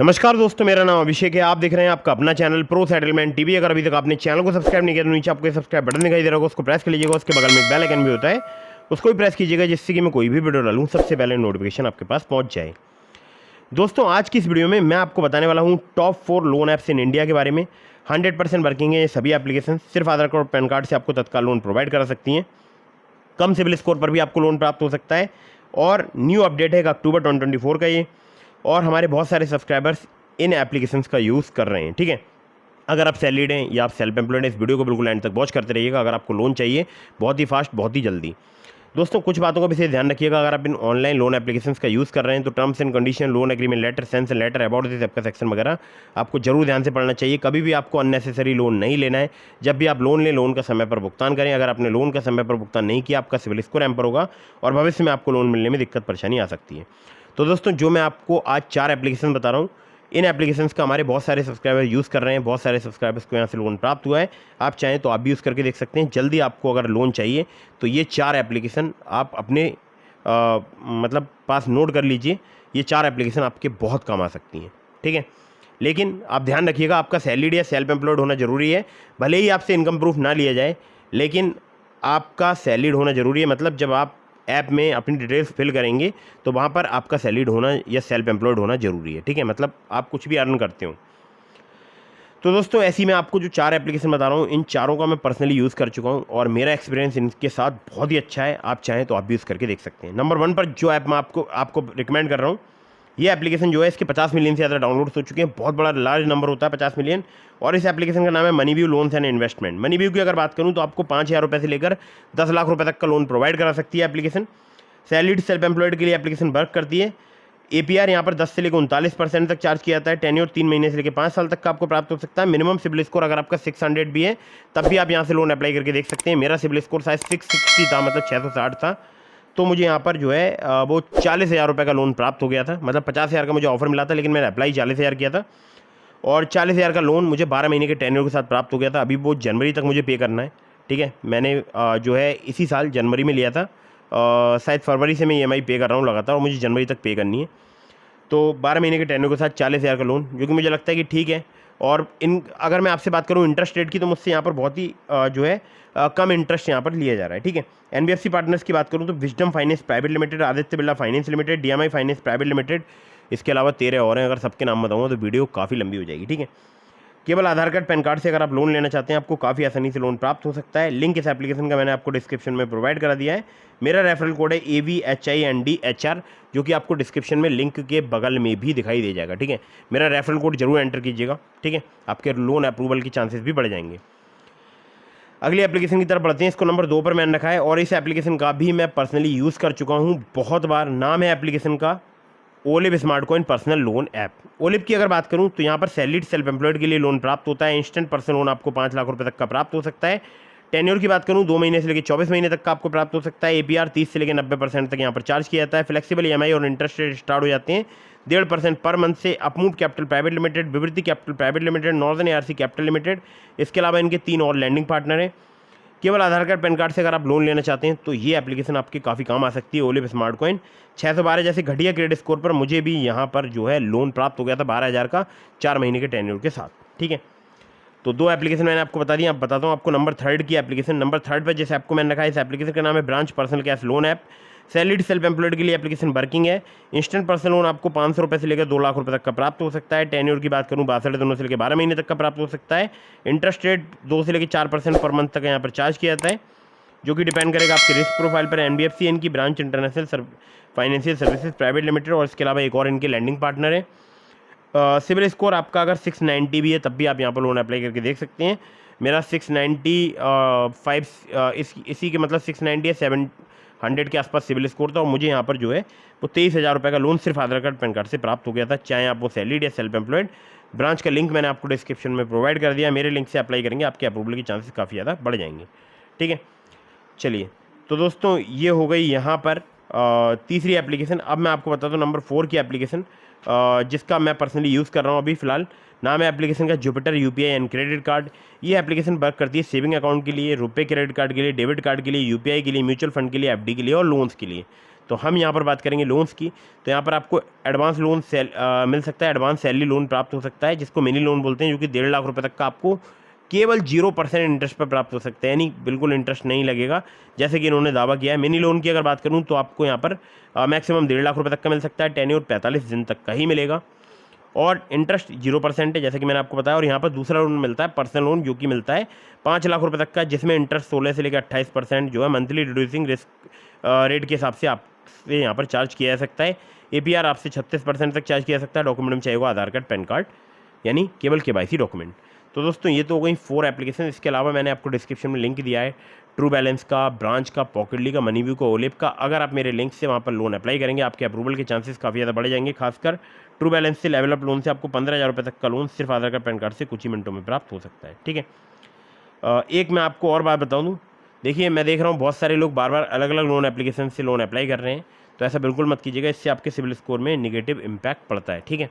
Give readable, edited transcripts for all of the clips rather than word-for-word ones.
नमस्कार दोस्तों, मेरा नाम अभिषेक है। आप देख रहे हैं आपका अपना चैनल प्रो सेटलमेंट टीवी। अगर अभी तक आपने चैनल को सब्सक्राइब नहीं किया तो नीचे आपको सब्सक्राइब बटन दिखाई दे रहा होगा, उसको प्रेस कर लीजिएगा। उसके बगल में एक बेल आइकन भी होता है, उसको भी प्रेस कीजिएगा, जिससे कि मैं कोई भी वीडियो डालूँ सबसे पहले नोटिफिकेशन आपके पास पहुँच जाए। दोस्तों, आज की इस वीडियो में मैं आपको बताने वाला हूँ top 4 loan apps in India के बारे में। 100% वर्किंग है ये सभी एप्लीकेशन। सिर्फ आधार कार्ड और पैन कार्ड से आपको तत्काल लोन प्रोवाइड करा सकती हैं। कम सिविल स्कोर पर भी आपको लोन प्राप्त हो सकता है। और न्यू अपडेट है अक्टूबर 2024 का ये। और हमारे बहुत सारे सब्सक्राइबर्स इन एप्लीकेशंस का यूज़ कर रहे हैं। ठीक है, अगर आप सैलरीड हैं या आप सेल्फ एम्प्लॉयड हैं, इस वीडियो को बिल्कुल एंड तक वॉच करते रहिएगा। अगर आपको लोन चाहिए बहुत ही फास्ट, बहुत ही जल्दी। दोस्तों, कुछ बातों का विशेष ध्यान रखिएगा। अगर आप इन ऑनलाइन लोन एप्लीकेशंस का यूज़ कर रहे हैं तो terms and condition, loan agreement letter, sense and letter, about this आपका सेक्शन वगैरह आपको जरूर ध्यान से पढ़ना चाहिए। कभी भी आपको अननेसेसरी लोन नहीं लेना है। जब भी आप लोन लें, लोन का समय पर भुगतान करें। अगर आपने लोन का समय पर भुगतान नहीं किया, आपका सिविल स्कोर हैम्पर होगा और भविष्य में आपको लोन मिलने में दिक्कत परेशानी आ सकती है। तो दोस्तों, जो मैं आपको आज 4 एप्लीकेशन बता रहा हूँ, इन एप्लीकेशंस का हमारे बहुत सारे सब्सक्राइबर यूज़ कर रहे हैं। बहुत सारे सब्सक्राइबर्स को यहाँ से लोन प्राप्त हुआ है। आप चाहें तो आप भी यूज़ करके देख सकते हैं। जल्दी आपको अगर लोन चाहिए तो ये 4 एप्लीकेशन आप अपने मतलब पास नोट कर लीजिए। ये 4 एप्लीकेशन आपके बहुत काम आ सकती हैं। ठीक है, लेकिन आप ध्यान रखिएगा, आपका सैलरीड या सेल्फ एम्प्लॉयड होना ज़रूरी है। भले ही आपसे इनकम प्रूफ ना लिया जाए, लेकिन आपका सैलरीड होना ज़रूरी है। मतलब जब आप ऐप में अपनी डिटेल्स फिल करेंगे तो वहाँ पर आपका सैलरीड होना या सेल्फ एम्प्लॉयड होना ज़रूरी है। ठीक है, मतलब आप कुछ भी अर्न करते हो। तो दोस्तों, ऐसी मैं आपको जो 4 एप्लीकेशन बता रहा हूँ, इन चारों का मैं पर्सनली यूज़ कर चुका हूँ और मेरा एक्सपीरियंस इनके साथ बहुत ही अच्छा है। आप चाहें तो आप भी यूज़ करके देख सकते हैं। नंबर 1 पर जो ऐप मैं आपको रिकमेंड कर रहा हूँ, ये एप्लीकेशन जो है, इसके 50 मिलियन से ज़्यादा डाउनलोड्स हो चुके हैं। बहुत बड़ा लार्ज नंबर होता है 50 मिलियन। और इस एप्लीकेशन का नाम है MoneyView loans and investment. MoneyView की अगर बात करूँ तो आपको 5,000 रुपये से लेकर 10 लाख रुपये तक का लोन प्रोवाइड करा सकती है एप्लीकेशन। सैलरीड सेल्फ एम्प्लॉयड के लिए एप्लीकेशन वर्क करती है। एपीआर यहाँ पर 10 से लेकर 39% तक चार्ज किया जाता है। टेन्योर 3 महीने से लेकर 5 साल तक का आपको प्राप्त हो सकता है। मिनिमम सिविल स्कोर अगर आपका 600 भी है तब भी आप यहाँ से लोन अप्लाई करके देख सकते हैं। मेरा सिविल स्कोर शायद 660 था, मतलब 660 था। तो मुझे यहाँ पर जो है वो 40,000 रुपये का लोन प्राप्त हो गया था। मतलब 50,000 का मुझे ऑफर मिला था, लेकिन मैंने अप्लाई 40,000 किया था। और 40,000 का लोन मुझे 12 महीने के टेन्योर के साथ प्राप्त हो गया था। अभी वो जनवरी तक मुझे पे करना है। ठीक है, मैंने जो है इसी साल जनवरी में लिया था। शायद फरवरी से मैं EMI पे कर रहा हूँ लगातार, और मुझे जनवरी तक पे करनी है। तो 12 महीने के टेन्योर के साथ 40,000 का लोन, जो कि मुझे लगता है कि ठीक है। और अगर मैं आपसे बात करूँ इंटरेस्ट रेट की, तो मुझसे यहाँ पर बहुत ही जो है कम इंटरेस्ट यहाँ पर लिया जा रहा है। ठीक है, NBFC पार्टनर्स की बात करूँ तो wisdom finance private limited, Aditya Birla finance limited, DMI finance private limited, इसके अलावा 13 और हैं। अगर सबके नाम बताऊँगा तो वीडियो काफ़ी लंबी हो जाएगी। ठीक है, केवल आधार कार्ड पैन कार्ड से अगर आप लोन लेना चाहते हैं, आपको काफ़ी आसानी से लोन प्राप्त हो सकता है। लिंक इस एप्लीकेशन का मैंने आपको डिस्क्रिप्शन में प्रोवाइड करा दिया है। मेरा रेफरल कोड है AVHINDHR, जो कि आपको डिस्क्रिप्शन में लिंक के बगल में भी दिखाई दे जाएगा। ठीक है, मेरा रेफरल कोड जरूर एंटर कीजिएगा। ठीक है, आपके लोन अप्रूवल के चांसेस भी बढ़ जाएंगे। अगली एप्लीकेशन की तरफ बढ़ते हैं। इसको नंबर 2 पर मैंने रखा है और इस एप्लीकेशन का भी मैं पर्सनली यूज़ कर चुका हूँ बहुत बार। नाम है एप्लीकेशन का olive smart coin personal loan app. Olive की अगर बात करूं तो यहाँ पर सैलरीड सेल्फ एम्प्लॉयड के लिए लोन प्राप्त होता है। इंस्टेंट पर्सनल लोन आपको 5 लाख रुपए तक का प्राप्त हो सकता है। टेन्योर की बात करूं 2 महीने से लेकर 24 महीने तक का आपको प्राप्त हो सकता है। एपीआर 30 से लेकर 90% तक यहाँ पर चार्ज किया जाता है। फ्लेक्सिबल EMI और इंटरेस्ट रेट स्टार्ट हो जाते हैं 1.5% पर मंथ से। Upmove capital private limited, Vivriti capital private limited, northern ARC capital limited, इसके अलावा इनके 3 और लैंडिंग पार्टनर हैं। केवल आधार कार्ड पैन कार्ड से अगर आप लोन लेना चाहते हैं तो ये एप्लीकेशन आपके काफ़ी काम आ सकती है। ओलिव स्मार्ट कॉइन 612 जैसे घटिया क्रेडिट स्कोर पर मुझे भी यहाँ पर जो है लोन प्राप्त हो गया था 12,000 का 4 महीने के टेन्योर के साथ। ठीक है, तो 2 एप्लीकेशन मैंने आपको बता दी। अब बताता हूँ आपको नंबर 3 की एप्लीकेशन। नंबर 3 पर जैसे आपको मैंने रखा है, इस एप्लीकेशन का नाम है branch personal cash loan app. Salaried self employed के लिए एप्लीकेशन वर्किंग है। इंस्टेंट पर्सनल लोन आपको 500 रुपये से लेकर 2 लाख रुपये तक का प्राप्त हो सकता है। टेन्योर की बात करूँ 62 दिनों से लेकर 12 महीने तक का प्राप्त हो सकता है। इंटरेस्ट रेट 2 से लेकर 4% पर मंथ तक यहाँ पर चार्ज किया जाता है, जो कि डिपेंड करेगा आपके रिस्क प्रोफाइल पर। NBFC इनकी branch international financial services private limited, और इसके अलावा एक और इनके लैंडिंग पार्टनर है। सिविल स्कोर आपका अगर 690 भी है तब भी आप यहाँ पर लोन अप्लाई करके देख सकते हैं। मेरा 695 इसी के मतलब 690 या 700 के आसपास सिविल स्कोर था, और मुझे यहाँ पर जो है वो 23,000 रुपये का लोन सिर्फ आधार कार्ड पैन कार्ड से प्राप्त हो गया था, चाहे आप वो सैलरीड या सेल्फ एम्प्लॉयड। ब्रांच का लिंक मैंने आपको डिस्क्रिप्शन में प्रोवाइड कर दिया। मेरे लिंक से अप्लाई करेंगे, आपके अप्रूवल के चांसेस काफ़ी ज़्यादा बढ़ जाएंगे। ठीक है, चलिए तो दोस्तों, ये हो गई यहाँ पर तीसरी एप्लीकेशन। अब मैं आपको बताता हूँ नंबर 4 की एप्लीकेशन, जिसका मैं पर्सनली यूज़ कर रहा हूँ अभी फ़िलहाल। नाम है एप्लीकेशन का Jupiter UPI and credit card. ये एप्लीकेशन वर्क करती है सेविंग अकाउंट के लिए, रुपए क्रेडिट कार्ड के लिए, डेबिट कार्ड के लिए, UPI के लिए, म्यूचुअल फंड के लिए, FD के लिए और लोन्स के लिए। तो हम यहाँ पर बात करेंगे लोन्स की। तो यहाँ पर आपको एडवांस लोन मिल सकता है, एडवांस सैलरी लोन प्राप्त हो सकता है, जिसको मिनी लोन बोलते हैं, जो कि 1.5 लाख रुपये तक का आपको केवल 0% इंटरेस्ट पर प्राप्त हो सकता है, यानी बिल्कुल इंटरेस्ट नहीं लगेगा, जैसे कि इन्होंने दावा किया है। मिनी लोन की अगर बात करूँ तो आपको यहाँ पर मैक्सिमम 1.5 लाख रुपये तक का मिल सकता है, टेन्योर 45 दिन तक का ही मिलेगा, और इंटरेस्ट 0% है, जैसे कि मैंने आपको बताया। और यहाँ पर दूसरा लोन मिलता है पर्सनल लोन, जो कि मिलता है 5 लाख रुपये तक का, जिसमें इंटरेस्ट 16 से लेकर 28% जो है मंथली रिड्यूसिंग रिस्क रेट के हिसाब से आपसे यहाँ पर चार्ज किया जा सकता है। APR आपसे 36% तक चार्ज किया जा सकता है। डॉक्यूमेंट में चाहिए होगा आधार कार्ड, पैन कार्ड, यानी केवल KYC डॉक्यूमेंट। तो दोस्तों ये तो हो गई 4 एप्लीकेशन। इसके अलावा मैंने आपको डिस्क्रिप्शन में लिंक दिया है ट्रू बैलेंस का, ब्रांच का, पॉकेटली का, मनीव्यू का, ओलिप का। अगर आप मेरे लिंक से वहाँ पर लोन अप्लाई करेंगे, आपके अप्रूवल के चांसेस काफ़ी ज़्यादा बढ़ जाएंगे। खासकर ट्रू बैलेंस से, लेवल अप लोन से आपको 15,000 रुपये तक का लोन सिर्फ आधार कार्ड, पैन कार्ड से कुछ ही मिनटों में प्राप्त हो सकता है। ठीक है, एक मैं आपको और बात बता दूँ, देखिए मैं देख रहा हूँ बहुत सारे लोग बार बार अलग अलग लोन एप्लीकेशन से लोन अप्लाई कर रहे हैं, तो ऐसा बिल्कुल मत कीजिएगा, इससे आपके सिविल स्कोर में निगेटिव इम्पैक्ट पड़ता है। ठीक है,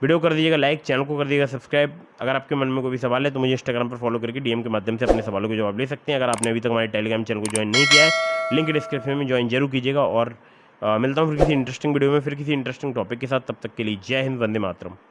वीडियो कर दीजिएगा लाइक, चैनल को कर दीजिएगा सब्सक्राइब। अगर आपके मन में कोई भी सवाल है तो मुझे इंस्टाग्राम पर फॉलो करके DM के माध्यम से अपने सवालों के जवाब ले सकते हैं। अगर आपने अभी तक हमारे टेलीग्राम चैनल को ज्वाइन नहीं किया है, लिंक डिस्क्रिप्शन में ज्वाइन जरूर कीजिएगा। और मिलता हूँ फिर किसी इंटरेस्टिंग वीडियो में, फिर किसी इंटरेस्टिंग टॉपिक के साथ। तब तक के लिए जय हिंद, वंदे मातरम।